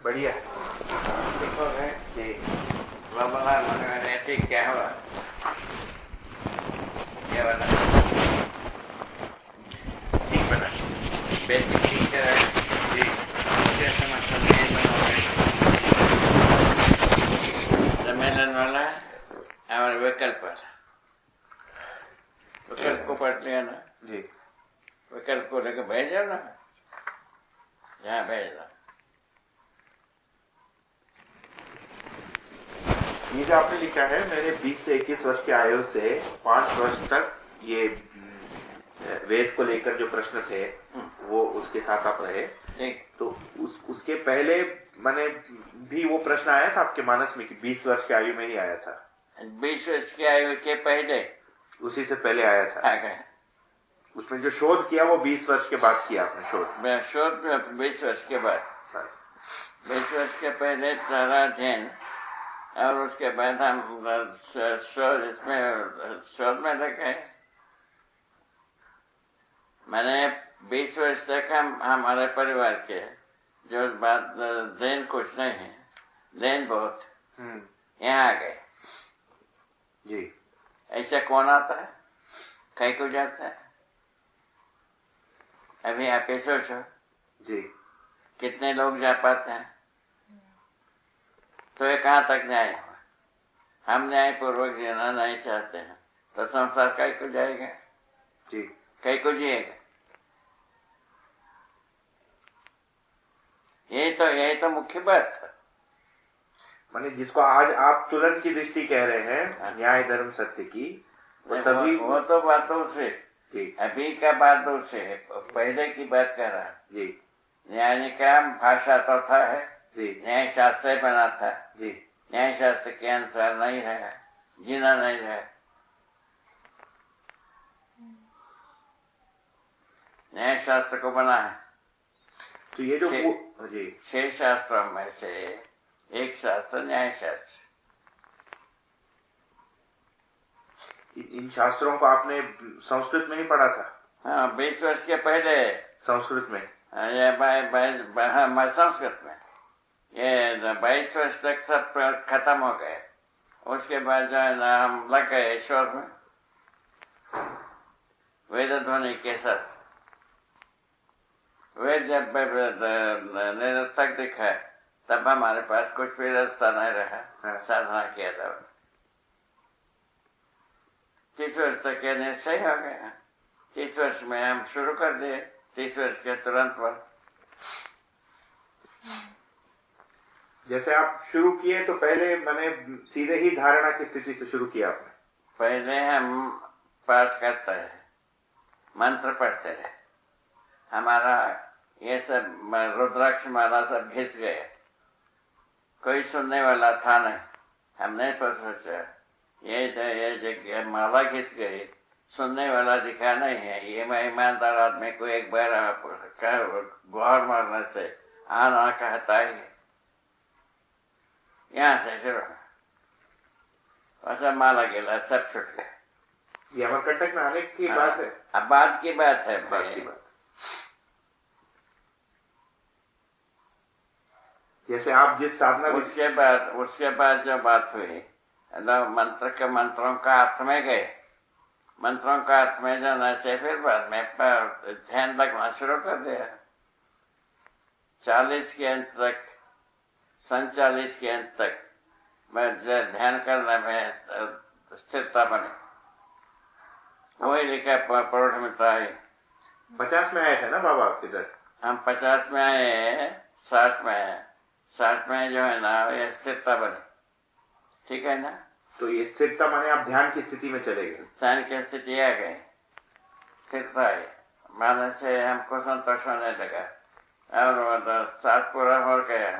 बढ़िया। देखो है जी बाबा मैंने ठीक क्या हुआ ये वाला ठीक बना बेसिक टीचर है जी मुझे समझ में सम्मेलन वाला हमारे विकल्प को पढ़ लिया ना जी। विकल्प को लेकर भेजो ना जहाँ भेज दो। ये जो आपने लिखा है मेरे 20 से 21 वर्ष की आयु से 5 वर्ष तक ये वेद को लेकर जो प्रश्न थे वो उसके साथ आप रहे। तो उसके पहले माने भी वो प्रश्न आया था आपके मानस में कि 20 वर्ष की आयु में ही आया था? 20 वर्ष की आयु के पहले उसी से पहले आया था। उसमें जो शोध किया वो 20 वर्ष के बाद किया आपने शोध में 20 वर्ष के बाद 20 वर्ष के पहले सारा अध्ययन और उसके बाद हम शोध में लगे। मैंने 20 वर्ष तक हम हमारे परिवार के जो बात देन कुछ नहीं है देन बहुत यहाँ आ गए जी। ऐसा कौन आता है कहीं को जाता है? अभी आप ही सोचो जी कितने लोग जा पाते हैं? तो ये कहाँ तक न्याय हुआ? हम न्याय पूर्वक जीना नहीं चाहते हैं तो संसार कहीं को जाएगा जी कहीं को जिएगा। यही तो मुख्य बात है। माने जिसको आज आप तुरंत की दृष्टि कह रहे हैं न्याय धर्म सत्य की तभी वो तो बातों से जी अभी का बातों से पहले की बात कर रहा है जी। न्याय निकाय भाषा तो था है जी न्याय शास्त्र बना था जी। न्याय शास्त्र के अनुसार नहीं रहा जीना नहीं रहा। न्याय शास्त्र को बना है तो ये जो जी 6 शास्त्रों में से एक शास्त्र न्याय शास्त्र। इन शास्त्रों को आपने संस्कृत में ही पढ़ा था? हाँ 20 वर्ष के पहले संस्कृत में। ये संस्कृत में ये 22 वर्ष तक सब खत्म हो गए। उसके बाद जो है ना हम लग गए ईश्वर में वेद ध्वनि के साथ। वेद जब निरर्थक दिखा तब हमारे पास कुछ भी रास्ता नहीं रहा साधना किया था। 30 वर्ष तक ये निश्चय हो गया। 30 वर्ष में हम शुरू कर दिए 30 वर्ष के तुरंत बाद। जैसे आप शुरू किए तो पहले मैंने सीधे ही धारणा की स्थिति से शुरू किया आपने? पहले हम पाठ करते हैं मंत्र पढ़ते रहे। हमारा ये सब रुद्राक्ष माला सब घिस गए। कोई सुनने वाला था नहीं। हमने तो सोचा ये जगह माला घिस गई सुनने वाला दिखा नहीं है। ये मैं ईमानदार आदमी को एक बार गुहार मारने से आना कहता है। यहाँ से शुरू अच्छा माला गिला सब छुट गए। ये अमरकंटक में आने की बात है? अब बात की बात है। बात की बात। जैसे आप जिस साधना उसके बाद जो बात हुई मंत्रों का अर्थ में गए। मंत्रों का अर्थ में जाना से फिर बाद में ध्यान लगना शुरू कर दिया। 40 के अंत तक 47 के अंत तक मैं ध्यान करने में स्थिरता बनी। वही लिखा प्रौढ़ मित्र है। 50 में आए थे ना बाबा आपके इधर? हम 50 में आए 60 में आए। 60 में जो है ना ये स्थिरता बनी। ठीक है ना? तो ये स्थिरता माने आप ध्यान की स्थिति में चले गए? ध्यान की स्थिति आ गई स्थिरता है माने से हमको संतोष होने लगा। और 60 पूरा हो गया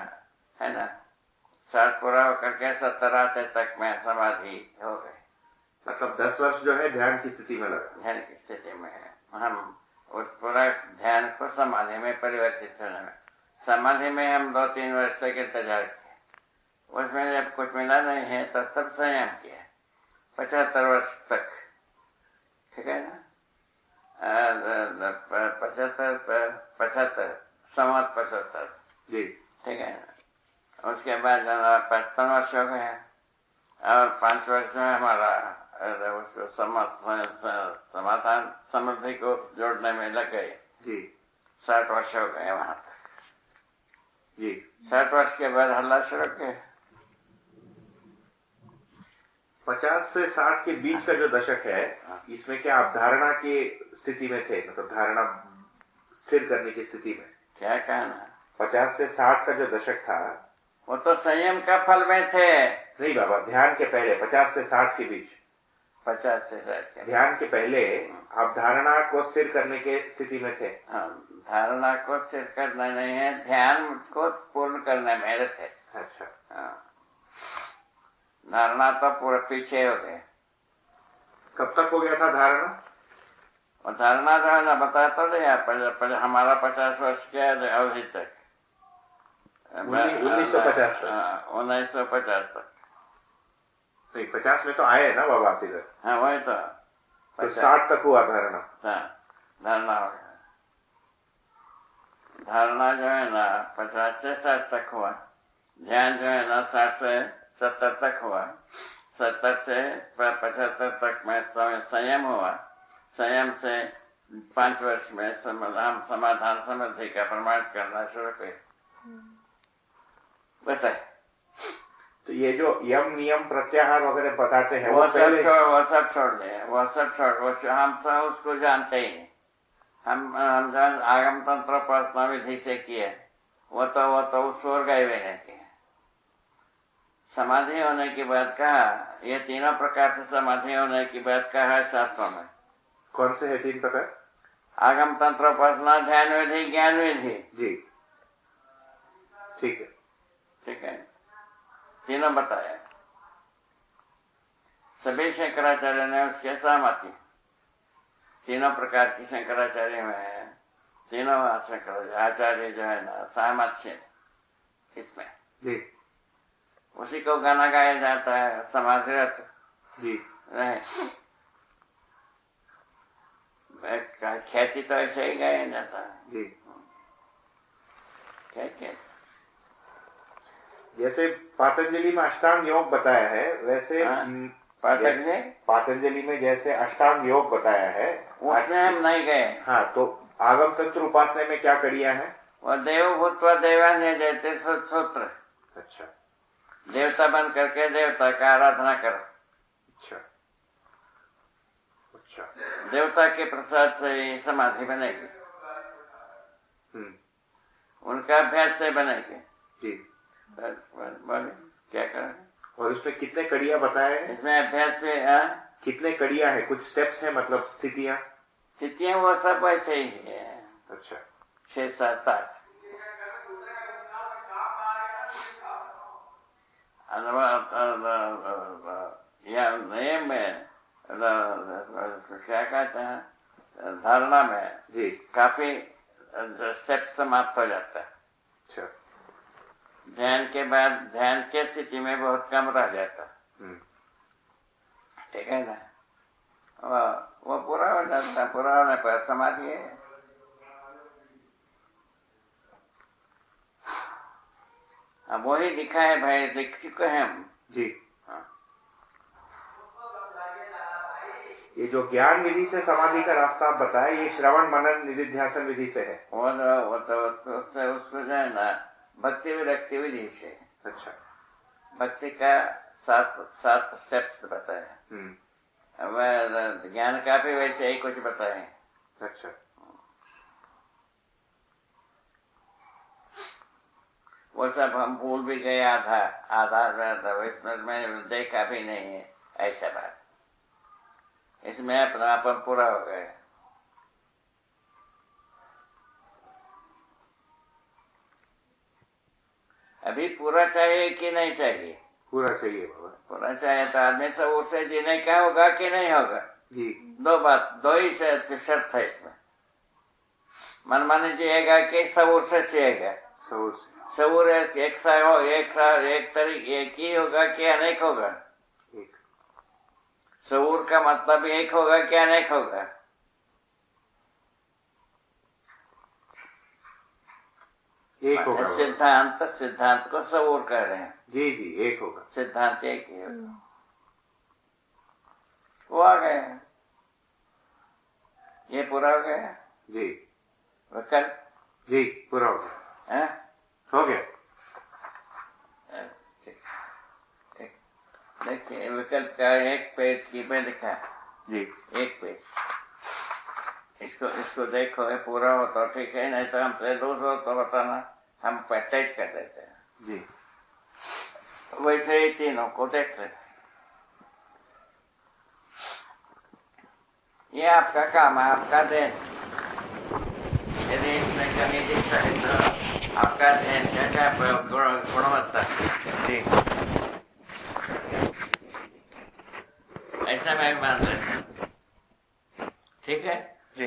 है ना। 60 पूरा होकर के 70 आते तक में समाधि हो गई। मतलब 10 वर्ष जो है ध्यान की स्थिति में लगा। ध्यान की स्थिति में हम उस पूरा ध्यान को समाधि में परिवर्तित होने में समाधि में हम 2-3 वर्ष तक इंतजार किया। उसमें जब कुछ मिला नहीं है तो तब संयम किया 75 वर्ष तक। ठीक है ना? 75 संवत 75 जी। ठीक है ना? उसके बाद 55 वर्ष हो गए और 5 वर्ष में हमारा उसको समाधान समृद्धि को जोड़ने में लग गए जी। 60 वर्ष हो गए वहां तक जी। 60 वर्ष के बाद हल्ला शुरू किया। 50 से 60 के बीच का जो दशक है, इसमें क्या आप धारणा की स्थिति में थे, मतलब धारणा स्थिर करने की स्थिति में? क्या कहना, 50 से 60 का जो दशक था वो तो संयम का फल में थे। नहीं बाबा, ध्यान के पहले 50 से 60 के बीच, 50 से 60 के ध्यान के पहले आप धारणा को स्थिर करने के स्थिति में थे। धारणा को स्थिर करना नहीं है, ध्यान को पूर्ण करने में थे। अच्छा। धारणा तो पूरा पीछे हो गए। कब तक हो गया था धारणा? और धारणा जो है ना, बताता था हमारा 50 वर्ष के अवधि तक, 1950 तक। 1950 तक। नहीं, 50 में तो आए ना बाबा आप इधर। हाँ वही तो 60 तक हुआ धारणा। धारणा हो गया। धारणा जो है ना 50 से 60 तक हुआ। ध्यान जो है ना 60 से 70 तक हुआ। 70 से 75 तक में संयम हुआ। संयम से 5 वर्ष में हम समाधान समृद्धि का प्रमाण करना शुरू किए। बताए तो ये जो यम नियम प्रत्याहार वगैरह बताते हैं वो सब छोड़ दे। हम तो उसको जानते ही नहीं। हम जान आगम तंत्र उपासना विधि से किए, वो तो स्वर्ग गए नहीं किए। समाधि होने की बात कहा, ये तीनों प्रकार से समाधि होने की बात कहा है शास्त्रों में। कौन से है 3 प्रकार? आगम तंत्र उपासना, ध्यान विधि, ज्ञान विधि। जी ठीक है। ठीक है, तीनों बताया। सभी शंकराचार्य ने उसके सहमति। तीनों प्रकार की शंकराचार्य में है। तीनों शंकराचार्य जो है ना सहमत है इसमें। जी। उसी को गाना गाया जाता है समाधि रत। जी। ख्याति तो ऐसे ही गाया जाता है। जी। क्या जैसे पातंजलि में अष्टांग योग बताया है, वैसे पातंजलि में जैसे अष्टांग योग बताया है, उसमें हम नहीं गए। हाँ, तो आगम तंत्र उपासना में क्या कड़ियां हैं? वो देव भूतवा देवान्य जैसे सूत्र। अच्छा। देवता बन करके देवता का आराधना करो। अच्छा। अच्छा। देवता के प्रसाद से ही समाधि बनेगी। उनका अभ्यास से बनेगी। जी। बोले क्या करें? और इसमें कितने कड़ियां बताए हैं? इसमें अभ्यास पे कितने कड़ियां हैं? कुछ स्टेप्स हैं, मतलब स्थितियां वो सब वैसे ही है। अच्छा। 6, 7, 8। या नए में क्या कहते हैं, धारणा में जी काफी स्टेप समाप्त हो जाता है। अच्छा। ध्यान के बाद ध्यान के स्थिति में बहुत कम रह जाता। ठीक है ना, वो पूरा हो जाता। पूरा होने पर समाधि है। अब वही दिखा है भाई, देख चुके हैं हम जी। हाँ। ये जो ज्ञान विधि से समाधि का रास्ता आप बताए, ये श्रवण मनन निधिध्यासन विधि से है। वो तो उसको जो है ना भक्ति विरक्ति विधि से। अच्छा। भक्ति का 7 स्टेप्स बताए। अब ज्ञान का भी वैसे ही कुछ बताए। अच्छा। वो सब हम भूल भी गए। आधा इसमें देखा भी नहीं है ऐसा बात। इसमें अपना अपन पूरा हो गया। अभी पूरा चाहिए कि नहीं चाहिए? पूरा चाहिए बाबा। पूरा चाहिए तो आदमी सब उससे जीने का होगा कि नहीं होगा? जी। 2 ही शर्त है इसमें। मनमानी जिएगा कि सबूर से जिएगा? सबूर एक ही होगा कि अनेक होगा? एक। सबूर का मतलब एक होगा कि अनेक होगा? एक होगा वो। सिद्धांत को सबूर कह रहे हैं। जी जी, एक होगा। सिद्धांत एक ही होगा। वो आ गया, ये पूरा हो गया जी विकल्प। जी, पूरा हो गया। हैं? हो गया। ठीक ठीक। देखिए विकल्प का एक पेज की में लिखा है जी एक पेज। इसको देखो, ये पूरा हो तो ठीक है, नहीं तो हमसे लूज हो तो बताना, हम पैटेज कर देते हैं। जी वैसे ही तीनों को देख ले। ये आपका काम है, आपका देन। यदि इसमें कमी दिखता है तो आपका देन क्या गुणवत्ता। जी ऐसा मैं मान लेता हूं। ठीक है जी।